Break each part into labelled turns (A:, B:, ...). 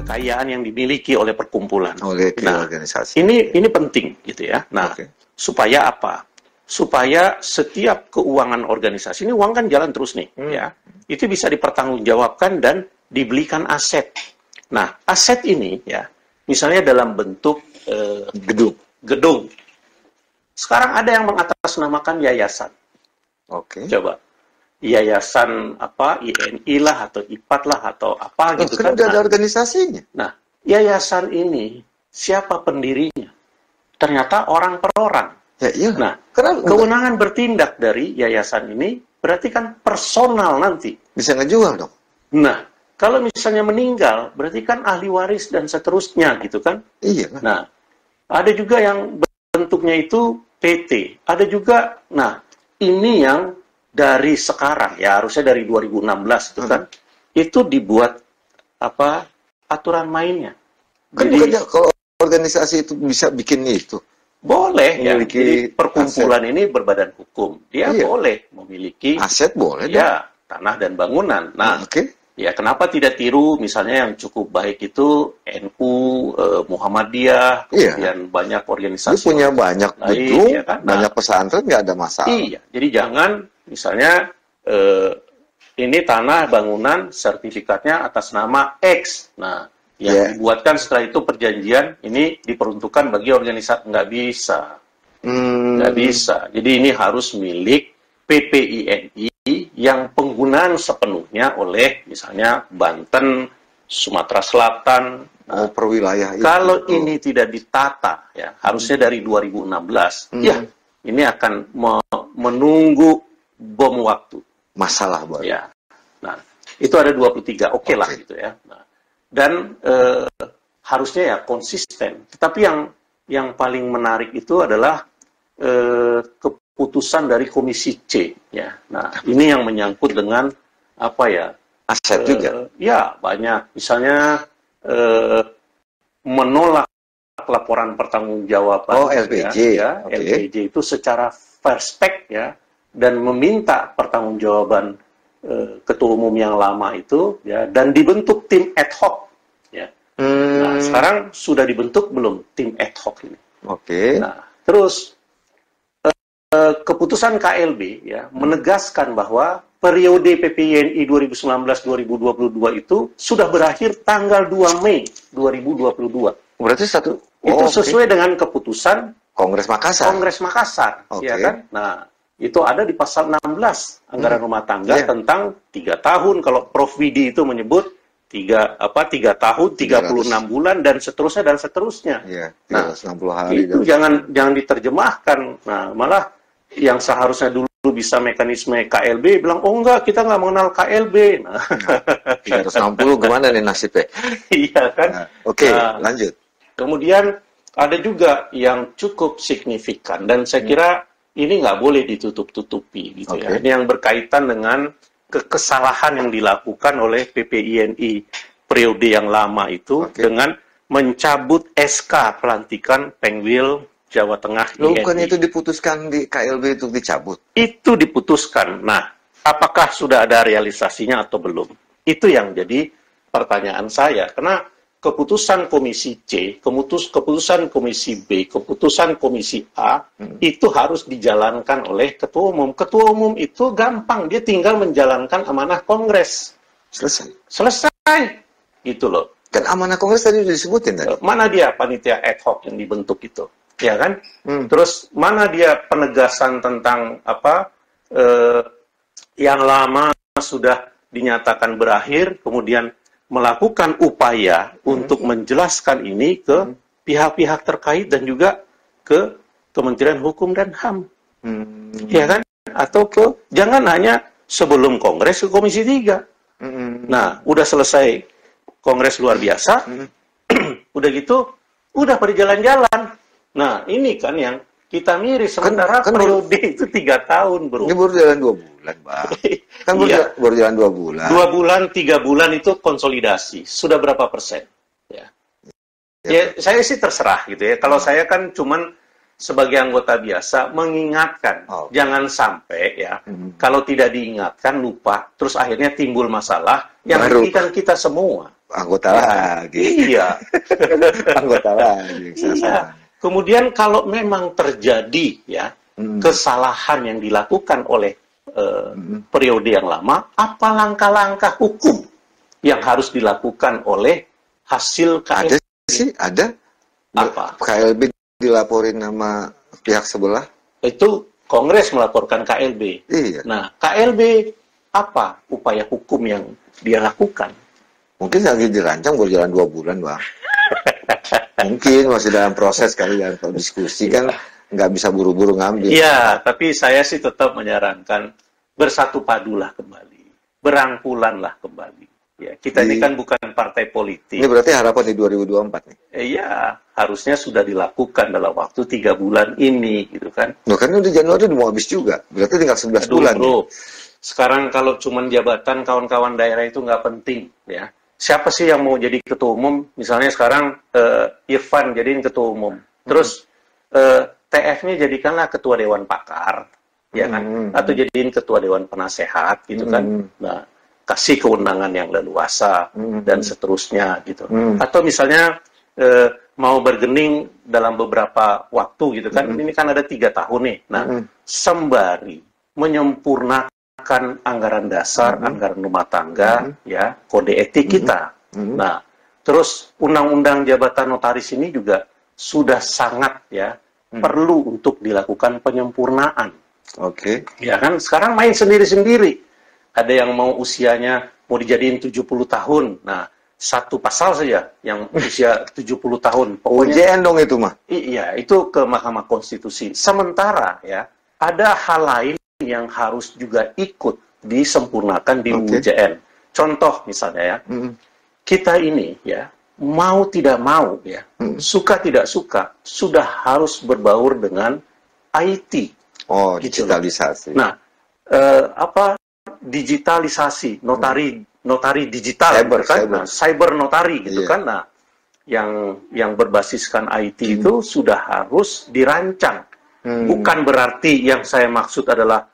A: kekayaan yang dimiliki oleh perkumpulan.
B: Oleh
A: nah,
B: organisasi.
A: Ini penting gitu ya. Nah, supaya apa? Supaya setiap keuangan organisasi, ini uang kan jalan terus nih, ya. Itu bisa dipertanggungjawabkan dan dibelikan aset. Nah, aset ini ya, misalnya dalam bentuk gedung. Sekarang ada yang mengatasnamakan yayasan. Coba. Yayasan apa, INI lah, atau IPAT lah, atau apa gitu kan.
B: Udah ada organisasinya.
A: Nah, yayasan ini, siapa pendirinya? Ternyata orang per orang.
B: Ya, iya.
A: Nah, kewenangan bertindak dari yayasan ini, berarti kan personal nanti.
B: Bisa ngejual dong.
A: Nah, kalau misalnya meninggal, berarti kan ahli waris dan seterusnya gitu kan.
B: Iya.
A: Nah, ada juga yang bentuknya itu PT. Ada juga, nah, ini yang dari sekarang, ya harusnya dari 2016 itu kan, itu dibuat apa aturan mainnya.
B: Kan bukannya kalau organisasi itu bisa bikin itu?
A: Boleh ya. Jadi perkumpulan ini berbadan hukum. Dia boleh memiliki
B: aset, boleh
A: ya, tanah dan bangunan. Nah, ya kenapa tidak tiru misalnya yang cukup baik itu NU, Muhammadiyah, kemudian banyak organisasi.
B: Dia punya banyak gedung,
A: ya kan?
B: banyak pesantren, nggak ada masalah.
A: Iya, jadi jangan misalnya ini tanah bangunan sertifikatnya atas nama X. Nah, yang dibuatkan setelah itu perjanjian ini diperuntukkan bagi organisasi, nggak bisa. Nggak bisa. Jadi ini harus milik PPINI yang penggunaan sepenuhnya oleh misalnya Banten, Sumatera Selatan.
B: Per wilayah itu.
A: Kalau ini tidak ditata, ya harusnya dari 2016, ya ini akan menunggu bom waktu.
B: Masalah baru.
A: Ya. Nah, itu ada 23, oke lah gitu ya. Nah, dan harusnya ya konsisten. Tetapi yang paling menarik itu adalah keputusan dari Komisi C, ya. Nah, ini yang menyangkut dengan apa ya?
B: Aset juga.
A: Ya, banyak. Misalnya menolak laporan pertanggungjawaban.
B: LPJ.
A: Ya, LPJ itu secara perspek ya, dan meminta pertanggungjawaban ketua umum yang lama itu, ya, dan dibentuk tim ad hoc. Ya. Nah, sekarang sudah dibentuk belum tim ad hoc ini? Nah, terus keputusan KLB ya menegaskan bahwa periode PPINI 2019-2022 itu sudah berakhir tanggal 2 Mei 2022.
B: Berarti
A: itu sesuai dengan keputusan
B: Kongres Makassar.
A: Ya kan? Nah, itu ada di pasal 16 anggaran rumah tangga tentang 3 tahun. Kalau Prof. Widi itu menyebut 3 tahun, 36 bulan dan seterusnya.
B: Nah, 60 hari.
A: Itu jangan diterjemahkan. Nah, malah yang seharusnya dulu bisa mekanisme KLB bilang, oh enggak, kita nggak mengenal KLB. Nah,
B: 360 gimana nih nasibnya?
A: Iya kan?
B: Nah, lanjut.
A: Kemudian ada juga yang cukup signifikan dan saya kira ini nggak boleh ditutup-tutupi gitu ya. Ini yang berkaitan dengan kesalahan yang dilakukan oleh PPINI periode yang lama itu dengan mencabut SK pelantikan Pengwil Jawa Tengah.
B: Bukan itu diputuskan di KLB untuk dicabut? Itu
A: diputuskan. Nah, apakah sudah ada realisasinya atau belum? Itu yang jadi pertanyaan saya. Karena keputusan Komisi C, keputusan Komisi B, keputusan Komisi A, itu harus dijalankan oleh Ketua Umum. Ketua Umum itu gampang, dia tinggal menjalankan amanah Kongres. Selesai. Gitu loh.
B: Kan amanah Kongres tadi sudah disebutin tadi.
A: Mana dia panitia ad hoc yang dibentuk itu? Ya kan? Terus mana dia penegasan tentang apa yang lama sudah dinyatakan berakhir, kemudian melakukan upaya untuk menjelaskan ini ke pihak-pihak terkait dan juga ke Kementerian Hukum dan HAM. Ya kan? Atau jangan hanya sebelum Kongres ke Komisi 3. Nah, udah selesai Kongres luar biasa, udah gitu, udah berjalan-jalan. Nah, ini kan yang kita miris. Sementara periode itu 3 tahun, bro.
B: Ini baru jalan 2 bulan, Bang. Kan baru jalan 2 bulan.
A: 2 bulan, 3 bulan itu konsolidasi. Sudah berapa persen? Ya, saya sih terserah gitu ya. Kalau saya kan cuman sebagai anggota biasa mengingatkan, jangan sampai ya, kalau tidak diingatkan lupa, terus akhirnya timbul masalah yang merugikan kita semua.
B: Anggota lagi.
A: Iya.
B: Anggota lagi.
A: Iya. Kemudian kalau memang terjadi ya kesalahan yang dilakukan oleh periode yang lama, apa langkah-langkah hukum yang harus dilakukan oleh hasil KLB?
B: Ada sih, ada.
A: Apa?
B: KLB dilaporin sama pihak sebelah.
A: Itu Kongres melaporkan KLB.
B: Iya.
A: Nah, KLB apa upaya hukum yang dia lakukan?
B: Mungkin lagi dirancang baru jalan 2 bulan, Bang. Mungkin masih dalam proses kali, dalam diskusi kan nggak bisa buru-buru ngambil.
A: Iya, tapi saya sih tetap menyarankan bersatu padulah kembali, berangkulanlah kembali. Ya, kita ini kan bukan partai politik.
B: Ini berarti harapan di 2024 nih?
A: Iya, harusnya sudah dilakukan dalam waktu 3 bulan ini, gitu kan.
B: Loh, kan udah Januari udah mau habis juga, berarti tinggal 11 bulan.
A: Bro, sekarang kalau cuman jabatan kawan-kawan daerah itu nggak penting, ya. Siapa sih yang mau jadi ketua umum? Misalnya sekarang Irfan jadiin ketua umum, terus TF-nya jadikanlah ketua dewan pakar, ya kan? Atau jadiin ketua dewan penasehat, gitu kan? Nah, kasih kewenangan yang leluasa dan seterusnya gitu. Atau misalnya mau bergening dalam beberapa waktu gitu kan. Ini kan ada 3 tahun nih. Nah, sembari menyempurnakan anggaran dasar, anggaran rumah tangga, ya, kode etik kita. Nah, terus undang-undang jabatan notaris ini juga sudah sangat ya perlu untuk dilakukan penyempurnaan.
B: Oke.
A: Ya kan sekarang main sendiri-sendiri. Ada yang mau usianya mau dijadiin 70 tahun. Nah, satu pasal saja yang usia 70 tahun.
B: Pokoknya UJN dong itu mah.
A: Iya, itu ke Mahkamah Konstitusi. Sementara ya, ada hal lain yang harus juga ikut disempurnakan di UJN. Contoh misalnya ya, kita ini ya, mau tidak mau ya, suka tidak suka, sudah harus berbaur dengan IT.
B: Oh,
A: gitu.
B: Digitalisasi.
A: Nah, digitalisasi notari digital cyber notari gitu kan. Nah, yang berbasiskan IT itu sudah harus dirancang. Bukan berarti yang saya maksud adalah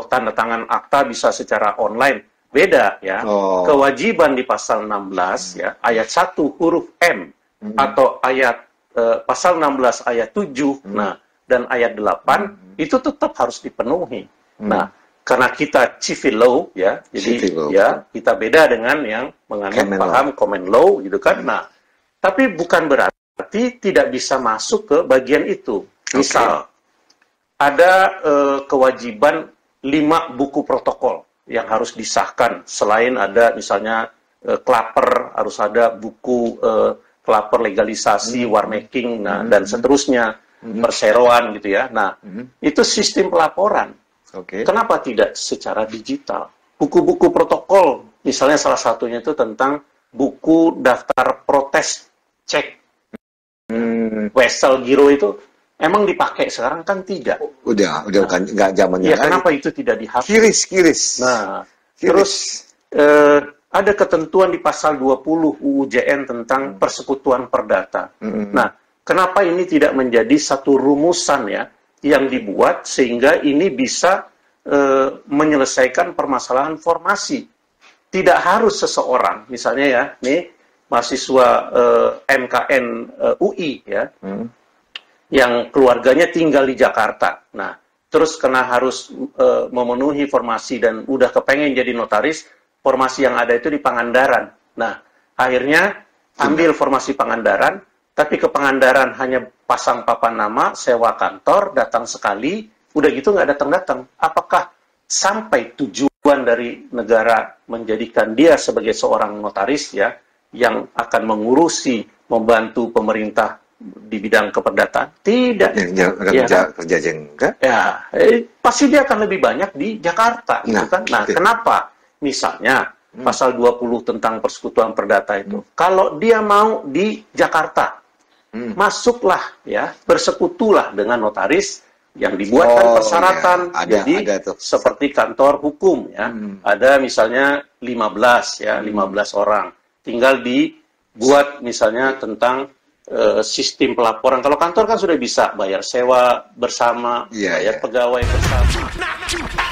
A: tanda tangan akta bisa secara online. Beda ya. Kewajiban di pasal 16 ya ayat 1 huruf M atau ayat pasal 16 ayat 7 nah dan ayat 8 itu tetap harus dipenuhi. Nah, karena kita civil law ya, jadi ya kita beda dengan yang menganut paham common law gitu kan. Nah, tapi bukan berarti tidak bisa masuk ke bagian itu. Misal ada kewajiban 5 buku protokol yang harus disahkan. Selain ada misalnya klaper, harus ada buku klaper legalisasi, warmaking, nah, dan seterusnya, perseroan gitu ya. Nah, itu sistem pelaporan. Kenapa tidak secara digital? Buku-buku protokol, misalnya salah satunya itu tentang buku daftar protes cek Wesel Giro itu emang dipakai sekarang kan tidak.
B: Udah kan nggak zamannya.
A: Ya kenapa itu tidak dihapus?
B: Kiris.
A: Nah, terus ada ketentuan di pasal 20 UUJN tentang persekutuan perdata. Nah, kenapa ini tidak menjadi satu rumusan ya? Yang dibuat sehingga ini bisa menyelesaikan permasalahan formasi. Tidak harus seseorang, misalnya ya, nih mahasiswa MKN UI ya, yang keluarganya tinggal di Jakarta. Nah, terus karena harus memenuhi formasi dan udah kepengen jadi notaris, formasi yang ada itu di Pangandaran. Nah, akhirnya ambil formasi Pangandaran, tapi ke Pangandaran hanya pasang papan nama, sewa kantor, datang sekali, udah gitu nggak datang-datang. Apakah sampai tujuan dari negara menjadikan dia sebagai seorang notaris ya, yang akan mengurusi, membantu pemerintah di bidang keperdataan? Tidak.
B: Kerja jengga?
A: Ya, pasti dia akan lebih banyak di Jakarta. Gitu kan? Nah, kenapa? Misalnya, pasal 20 tentang persekutuan perdata itu. Kalau dia mau di Jakarta, masuklah ya, bersekutulah dengan notaris yang dibuatkan persyaratan.
B: Ya.
A: Jadi seperti kantor hukum ya. Ada misalnya 15 ya, 15 orang. Tinggal dibuat misalnya tentang sistem pelaporan. Kalau kantor kan sudah bisa bayar sewa bersama, bayar pegawai bersama.